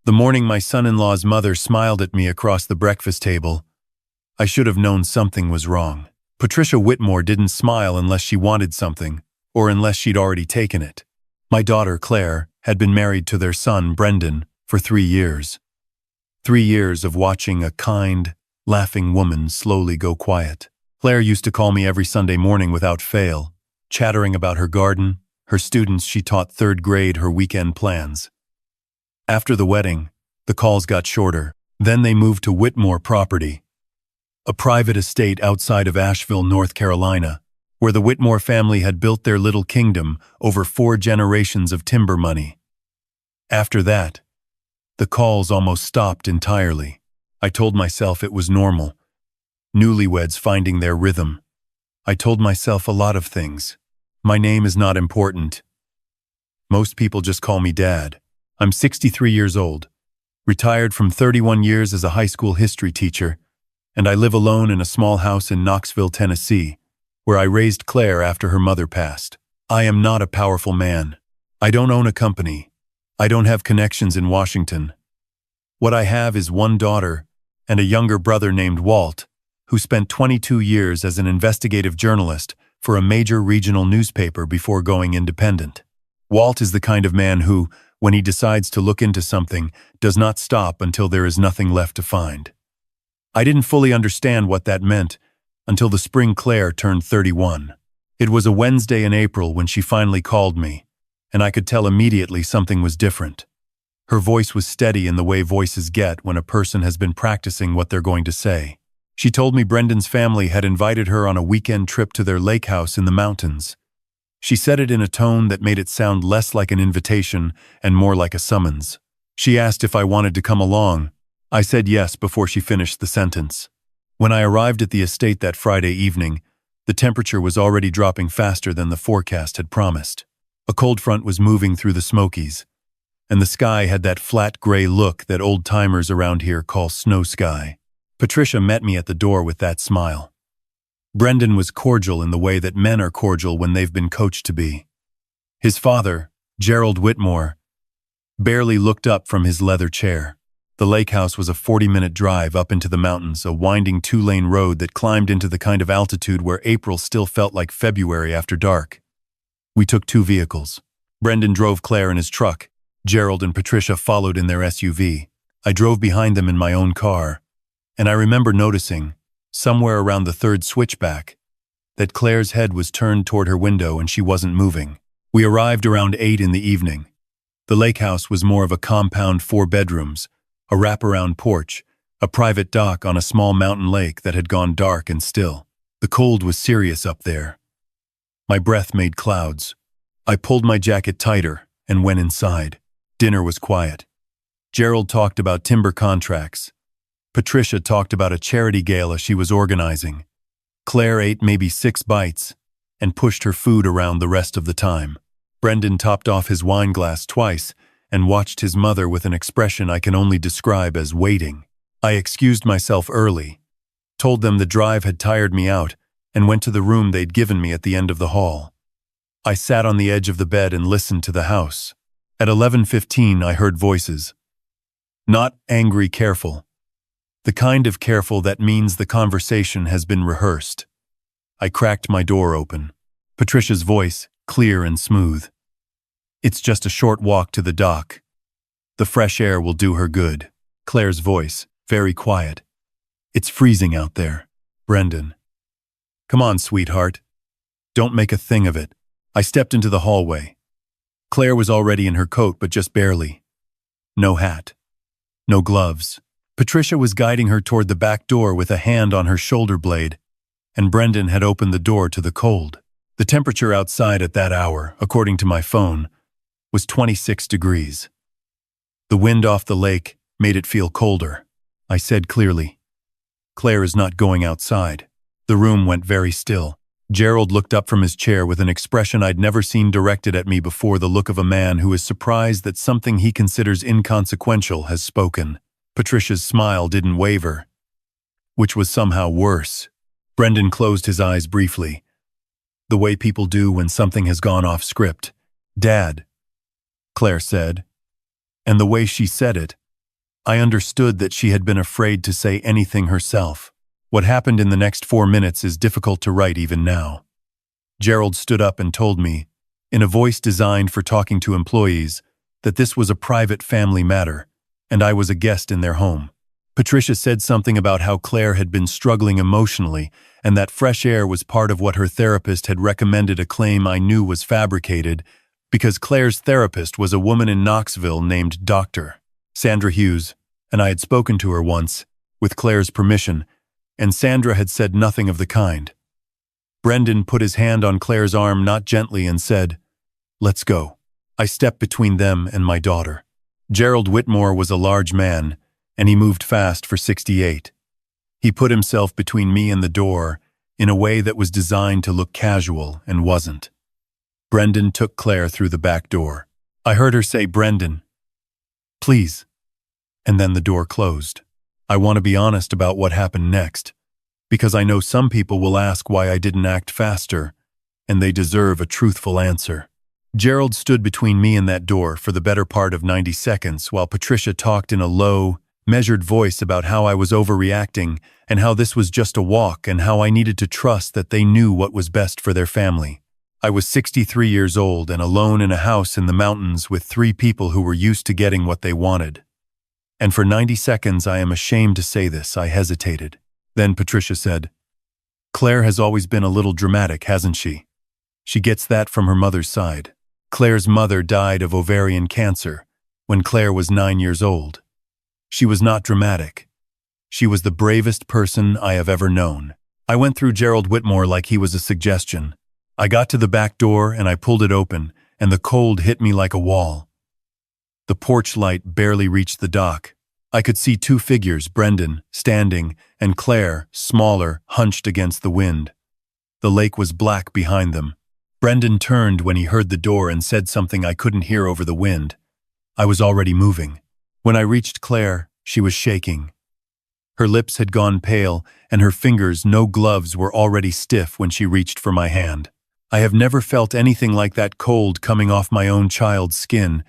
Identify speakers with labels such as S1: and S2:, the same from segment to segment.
S1: The morning my son-in-law's mother smiled at me across the breakfast table, I should have known something was wrong. Patricia Whitmore didn't smile unless she wanted something, or unless she'd already taken it. My daughter, Claire, had been married to their son, Brendan, for 3 years. 3 years of watching a kind, laughing woman slowly go quiet. Claire used to call me every Sunday morning without fail, chattering about her garden, her students she taught 3rd grade, her weekend plans. After the wedding, the calls got shorter. Then they moved to Whitmore property, a private estate outside of Asheville, North Carolina, where the Whitmore family had built their little kingdom over 4 generations of timber money. After that, the calls almost stopped entirely. I told myself it was normal. Newlyweds finding their rhythm. I told myself a lot of things. My name is not important. Most people just call me Dad. I'm 63 years old, retired from 31 years as a high school history teacher, and I live alone in a small house in Knoxville, Tennessee, where I raised Claire after her mother passed. I am not a powerful man. I don't own a company. I don't have connections in Washington. What I have is one daughter and a younger brother named Walt, who spent 22 years as an investigative journalist for a major regional newspaper before going independent. Walt is the kind of man who, when he decides to look into something, does not stop until there is nothing left to find. I didn't fully understand what that meant until the spring Claire turned 31. It was a Wednesday in April when she finally called me, and I could tell immediately something was different. Her voice was steady in the way voices get when a person has been practicing what they're going to say. She told me Brendan's family had invited her on a weekend trip to their lake house in the mountains. She said it in a tone that made it sound less like an invitation and more like a summons. She asked if I wanted to come along. I said yes before she finished the sentence. When I arrived at the estate that Friday evening, the temperature was already dropping faster than the forecast had promised. A cold front was moving through the Smokies, and the sky had that flat gray look that old-timers around here call snow sky. Patricia met me at the door with that smile. Brendan was cordial in the way that men are cordial when they've been coached to be. His father, Gerald Whitmore, barely looked up from his leather chair. The lake house was a 40-minute drive up into the mountains, a winding 2-lane road that climbed into the kind of altitude where April still felt like February after dark. We took 2 vehicles. Brendan drove Claire in his truck. Gerald and Patricia followed in their SUV. I drove behind them in my own car, and I remember noticing, somewhere around the 3rd switchback, that Claire's head was turned toward her window and she wasn't moving. We arrived around 8 in the evening. The lake house was more of a compound, 4 bedrooms, a wraparound porch, a private dock on a small mountain lake that had gone dark and still. The cold was serious up there. My breath made clouds. I pulled my jacket tighter and went inside. Dinner was quiet. Gerald talked about timber contracts. Patricia talked about a charity gala she was organizing. Claire ate maybe 6 bites and pushed her food around the rest of the time. Brendan topped off his wine glass twice and watched his mother with an expression I can only describe as waiting. I excused myself early, told them the drive had tired me out, and went to the room they'd given me at the end of the hall. I sat on the edge of the bed and listened to the house. At 11:15 I heard voices. Not angry, careful. The kind of careful that means the conversation has been rehearsed. I cracked my door open. Patricia's voice, clear and smooth. It's just a short walk to the dock. The fresh air will do her good. Claire's voice, very quiet. It's freezing out there. Brendan. Come on, sweetheart. Don't make a thing of it. I stepped into the hallway. Claire was already in her coat, but just barely. No hat. No gloves. Patricia was guiding her toward the back door with a hand on her shoulder blade, and Brendan had opened the door to the cold. The temperature outside at that hour, according to my phone, was 26 degrees. The wind off the lake made it feel colder. I said clearly, Claire is not going outside. The room went very still. Gerald looked up from his chair with an expression I'd never seen directed at me before, the look of a man who is surprised that something he considers inconsequential has spoken. Patricia's smile didn't waver, which was somehow worse. Brendan closed his eyes briefly, the way people do when something has gone off script. Dad, Claire said, and the way she said it, I understood that she had been afraid to say anything herself. What happened in the next 4 minutes is difficult to write even now. Gerald stood up and told me, in a voice designed for talking to employees, that this was a private family matter, and I was a guest in their home. Patricia said something about how Claire had been struggling emotionally and that fresh air was part of what her therapist had recommended, a claim I knew was fabricated because Claire's therapist was a woman in Knoxville named Dr. Sandra Hughes, and I had spoken to her once, with Claire's permission, and Sandra had said nothing of the kind. Brendan put his hand on Claire's arm not gently and said, "Let's go." I stepped between them and my daughter. Gerald Whitmore was a large man, and he moved fast for 68. He put himself between me and the door in a way that was designed to look casual and wasn't. Brendan took Claire through the back door. I heard her say, "Brendan, please," and then the door closed. I want to be honest about what happened next, because I know some people will ask why I didn't act faster, and they deserve a truthful answer. Gerald stood between me and that door for the better part of 90 seconds while Patricia talked in a low, measured voice about how I was overreacting and how this was just a walk and how I needed to trust that they knew what was best for their family. I was 63 years old and alone in a house in the mountains with 3 people who were used to getting what they wanted. And for 90 seconds, I am ashamed to say this, I hesitated. Then Patricia said, "Claire has always been a little dramatic, hasn't she? She gets that from her mother's side. Claire's mother died of ovarian cancer when Claire was 9 years old. She was not dramatic. She was the bravest person I have ever known." I went through Gerald Whitmore like he was a suggestion. I got to the back door and I pulled it open, and the cold hit me like a wall. The porch light barely reached the dock. I could see 2 figures, Brendan, standing, and Claire, smaller, hunched against the wind. The lake was black behind them. Brendan turned when he heard the door and said something I couldn't hear over the wind. I was already moving. When I reached Claire, she was shaking. Her lips had gone pale, and her fingers, no gloves, were already stiff when she reached for my hand. I have never felt anything like that cold coming off my own child's skin,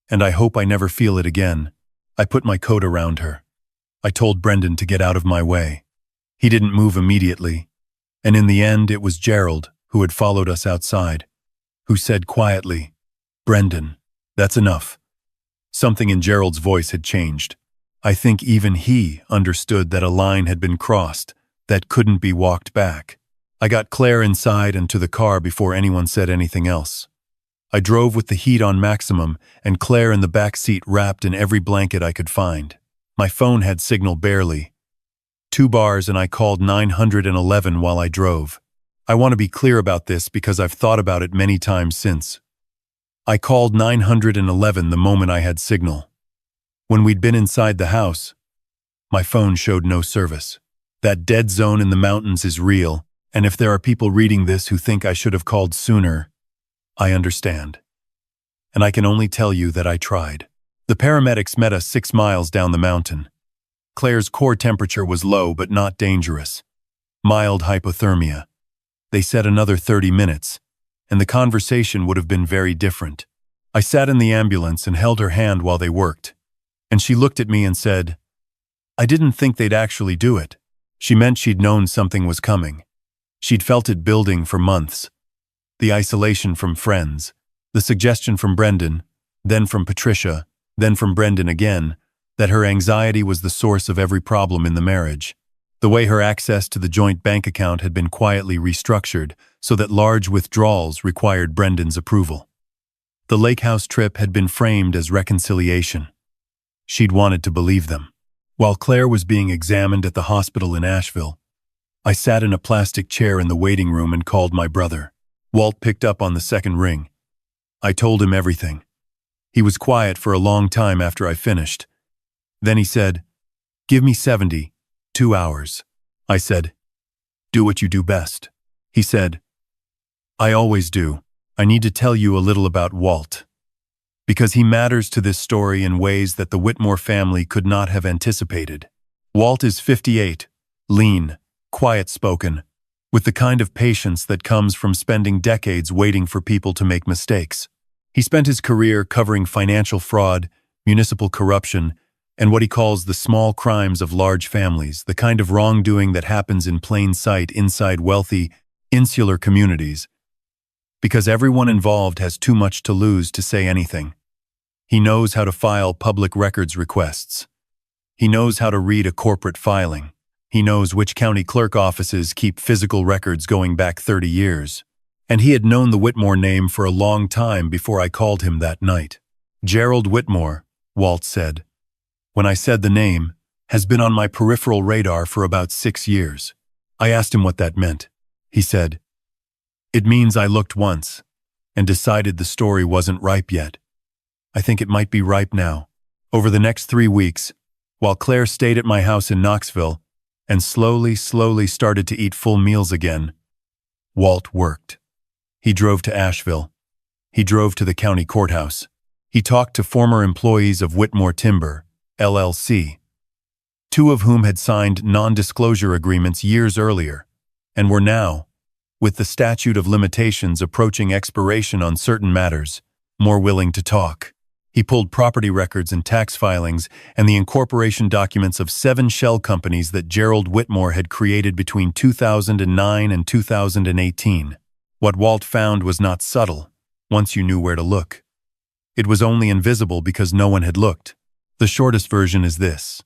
S1: and I hope I never feel it again. I put my coat around her. I told Brendan to get out of my way. He didn't move immediately, and in the end it was Gerald, who had followed us outside, who said quietly, "Brendan, that's enough." Something in Gerald's voice had changed. I think even he understood that a line had been crossed that couldn't be walked back. I got Claire inside and to the car before anyone said anything else. I drove with the heat on maximum and Claire in the back seat wrapped in every blanket I could find. My phone had signal barely. 2 bars and I called 911 while I drove. I want to be clear about this because I've thought about it many times since. I called 911 the moment I had signal. When we'd been inside the house, my phone showed no service. That dead zone in the mountains is real, and if there are people reading this who think I should have called sooner, I understand. And I can only tell you that I tried. The paramedics met us 6 miles down the mountain. Claire's core temperature was low but not dangerous. Mild hypothermia. They said another 30 minutes, and the conversation would have been very different. I sat in the ambulance and held her hand while they worked, and she looked at me and said, "I didn't think they'd actually do it." She meant she'd known something was coming. She'd felt it building for months. The isolation from friends, the suggestion from Brendan, then from Patricia, then from Brendan again, that her anxiety was the source of every problem in the marriage. The way her access to the joint bank account had been quietly restructured so that large withdrawals required Brendan's approval. The lake house trip had been framed as reconciliation. She'd wanted to believe them. While Claire was being examined at the hospital in Asheville, I sat in a plastic chair in the waiting room and called my brother. Walt picked up on the second ring. I told him everything. He was quiet for a long time after I finished. Then he said, "Give me 72 hours. I said, "Do what you do best." He said, "I always do. I need to tell you a little about Walt, because he matters to this story in ways that the Whitmore family could not have anticipated." Walt is 58, lean, quiet-spoken, with the kind of patience that comes from spending decades waiting for people to make mistakes. He spent his career covering financial fraud, municipal corruption, and what he calls the small crimes of large families, the kind of wrongdoing that happens in plain sight inside wealthy, insular communities, because everyone involved has too much to lose to say anything. He knows how to file public records requests. He knows how to read a corporate filing. He knows which county clerk offices keep physical records going back 30 years. And he had known the Whitmore name for a long time before I called him that night. Gerald Whitmore, Walt said. When I said the name, has been on my peripheral radar for about 6 years. I asked him what that meant. He said, "It means I looked once and decided the story wasn't ripe yet. I think it might be ripe now." Over the next 3 weeks, while Claire stayed at my house in Knoxville and slowly started to eat full meals again, Walt worked. He drove to Asheville. He drove to the county courthouse. He talked to former employees of Whitmore Timber, LLC, 2 of whom had signed non-disclosure agreements years earlier and were now, with the statute of limitations approaching expiration on certain matters, more willing to talk. He pulled property records and tax filings and the incorporation documents of 7 shell companies that Gerald Whitmore had created between 2009 and 2018. What Walt found was not subtle, once you knew where to look. It was only invisible because no one had looked. The shortest version is this.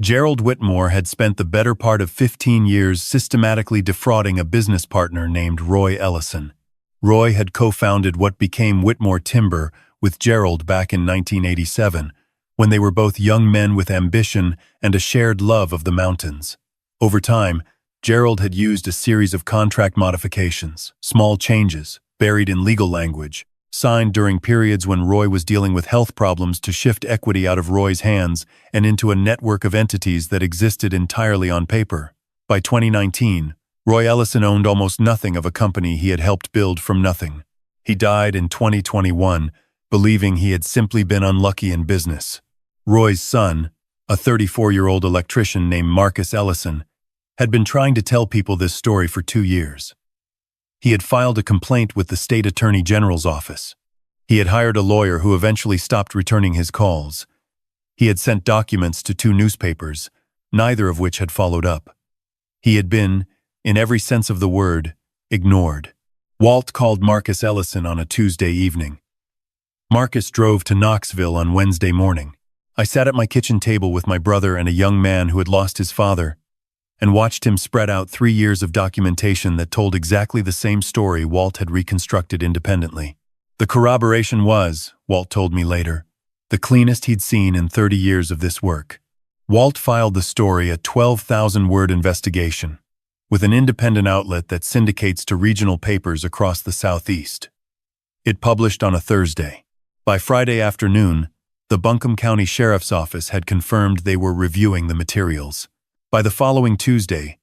S1: Gerald Whitmore had spent the better part of 15 years systematically defrauding a business partner named Roy Ellison. Roy had co-founded what became Whitmore Timber with Gerald back in 1987, when they were both young men with ambition and a shared love of the mountains. Over time, Gerald had used a series of contract modifications, small changes, buried in legal language, signed during periods when Roy was dealing with health problems to shift equity out of Roy's hands and into a network of entities that existed entirely on paper. By 2019, Roy Ellison owned almost nothing of a company he had helped build from nothing. He died in 2021, believing he had simply been unlucky in business. Roy's son, a 34-year-old electrician named Marcus Ellison, had been trying to tell people this story for 2 years. He had filed a complaint with the state attorney general's office. He had hired a lawyer who eventually stopped returning his calls. He had sent documents to 2 newspapers, neither of which had followed up. He had been, in every sense of the word, ignored. Walt called Marcus Ellison on a Tuesday evening. Marcus drove to Knoxville on Wednesday morning. I sat at my kitchen table with my brother and a young man who had lost his father, and watched him spread out 3 years of documentation that told exactly the same story Walt had reconstructed independently. The corroboration was, Walt told me later, the cleanest he'd seen in 30 years of this work. Walt filed the story a 12,000-word investigation, with an independent outlet that syndicates to regional papers across the Southeast. It published on a Thursday. By Friday afternoon, the Buncombe County Sheriff's Office had confirmed they were reviewing the materials. By the following Tuesday,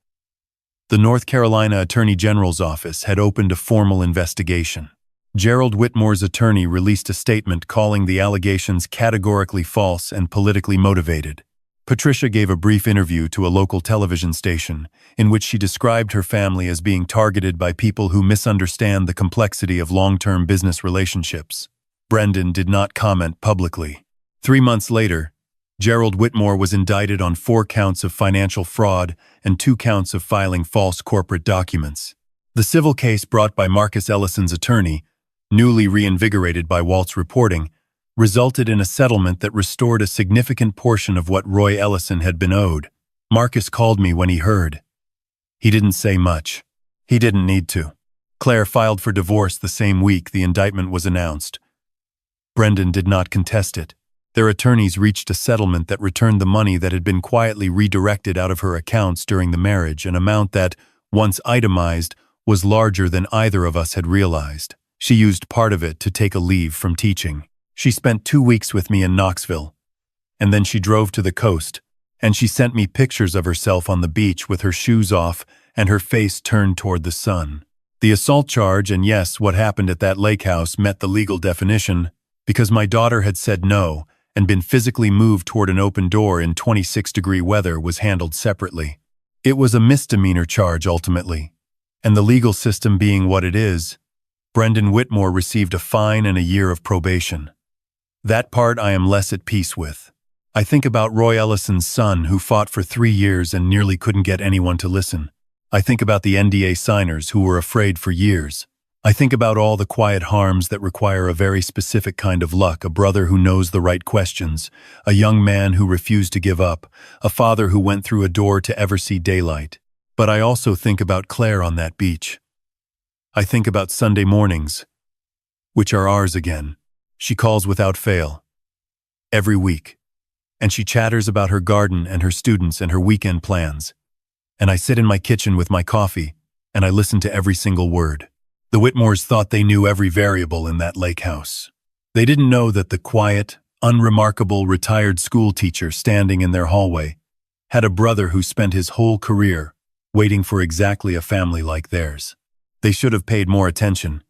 S1: the North Carolina Attorney General's office had opened a formal investigation. Gerald Whitmore's attorney released a statement calling the allegations categorically false and politically motivated. Patricia gave a brief interview to a local television station in which she described her family as being targeted by people who misunderstand the complexity of long-term business relationships. Brendan did not comment publicly. 3 months later, Gerald Whitmore was indicted on 4 counts of financial fraud and 2 counts of filing false corporate documents. The civil case brought by Marcus Ellison's attorney, newly reinvigorated by Walt's reporting, resulted in a settlement that restored a significant portion of what Roy Ellison had been owed. Marcus called me when he heard. He didn't say much. He didn't need to. Claire filed for divorce the same week the indictment was announced. Brendan did not contest it. Their attorneys reached a settlement that returned the money that had been quietly redirected out of her accounts during the marriage, an amount that, once itemized, was larger than either of us had realized. She used part of it to take a leave from teaching. She spent 2 weeks with me in Knoxville, and then she drove to the coast, and she sent me pictures of herself on the beach with her shoes off and her face turned toward the sun. The assault charge and yes, what happened at that lake house met the legal definition because my daughter had said no and been physically moved toward an open door in 26-degree weather was handled separately. It was a misdemeanor charge ultimately, and the legal system being what it is, Brendan Whitmore received a fine and a year of probation. That part I am less at peace with. I think about Roy Ellison's son who fought for 3 years and nearly couldn't get anyone to listen. I think about the NDA signers who were afraid for years. I think about all the quiet harms that require a very specific kind of luck, a brother who knows the right questions, a young man who refused to give up, a father who went through a door to ever see daylight. But I also think about Claire on that beach. I think about Sunday mornings, which are ours again. She calls without fail, every week. And she chatters about her garden and her students and her weekend plans. And I sit in my kitchen with my coffee, and I listen to every single word. The Whitmores thought they knew every variable in that lake house. They didn't know that the quiet, unremarkable retired schoolteacher standing in their hallway had a brother who spent his whole career waiting for exactly a family like theirs. They should have paid more attention.